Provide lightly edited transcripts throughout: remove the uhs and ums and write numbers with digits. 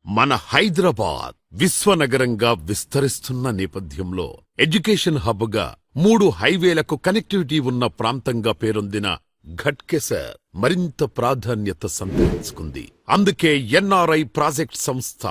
మన హైదరాబాద్ విశ్వనగరంగా విస్తరిస్తున్న నేపథ్యంలో ఎడ్యుకేషన్ హబ్ గా 3 హైవేలకు కనెక్టివిటీ ఉన్న ప్రాంతంగా పేరొందిన ఘట్కేసర్ మరింత ప్రాధాన్యత సంతరించుకుంది. అందుకే ఎన్ఆర్ఐ ప్రాజెక్ట్ సంస్థ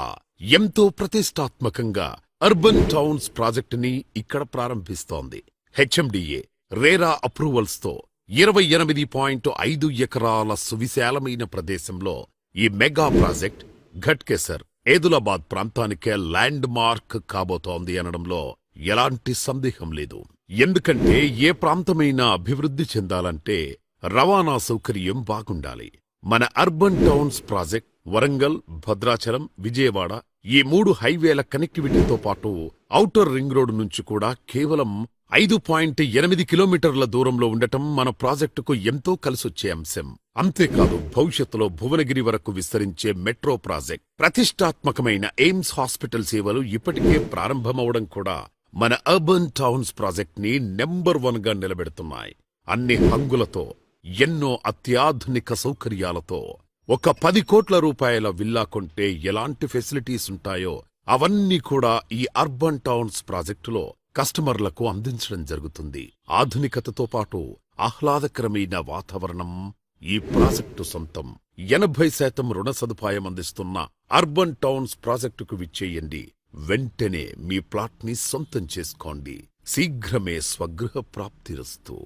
ఎంతో ప్రతిష్టాత్మకంగా అర్బన్ టౌన్స్ ప్రాజెక్టుని ఇక్కడ ప్రారంభిస్తోంది. హెచ్ఎండిఏ రేరా అప్రూవల్స్ తో 28.5 ఎకరాల సువిశాలమైన ప్రదేశంలో ఈ మెగా ప్రాజెక్ట్ ఘట్కేసర్ ఏదులాబాద్ ప్రాంతానికే ల్యాండ్ మార్క్ కాబోతోంది అనడంలో ఎలాంటి సందేహం లేదు. ఎందుకంటే ఏ ప్రాంతమైనా అభివృద్ధి చెందాలంటే రవాణా సౌకర్యం బాగుండాలి. మన urban towns project Warangal, Bhadrachalam, Vijayawada ఈ 3 హైవేల కనెక్టివిటీతో పాటు ఔటర్ రింగ్ రోడ్డు నుంచి కూడా కేవలం 5.8 కిలోమీటర్ల దూరంలో ఉండటం మన ప్రాజెక్టుకు ఎంతో కలిసొచ్చే అంశం. అంతేకాదు భవిష్యత్తులో భువనగిరి వరకు విస్తరించే మెట్రో ప్రాజెక్ట్, ప్రతిష్టాత్మకమైన ఎయిమ్స్ హాస్పిటల్ సేవలు ఇప్పటికే ప్రారంభమవడం కూడా మన అర్బన్ టౌన్స్ ప్రాజెక్ట్ ని నెంబర్ 1 గా నిలబెడుతున్నాయి. అన్ని హంగులతో, ఎన్నో అత్యాధునిక సౌకర్యాలతో ఒక 10 కోట్ల రూపాయల విల్లా కొంటే ఎలాంటి ఫెసిలిటీస్ ఉంటాయో అవన్నీ కూడా ఈ అర్బన్ టౌన్స్ ప్రాజెక్టులో కస్టమర్లకు అందించడం జరుగుతుంది. ఆధునికతతో పాటు ఆహ్లాదకరమైన వాతావరణం ఈ ప్రాజెక్టు సొంతం. 80% రుణ సదుపాయం అందిస్తున్న అర్బన్ టౌన్స్ ప్రాజెక్టుకు విచ్చేయండి. వెంటనే మీ ప్లాట్ ని సొంతం చేసుకోండి. శీఘ్రమే స్వగృహ ప్రాప్తిరస్తు.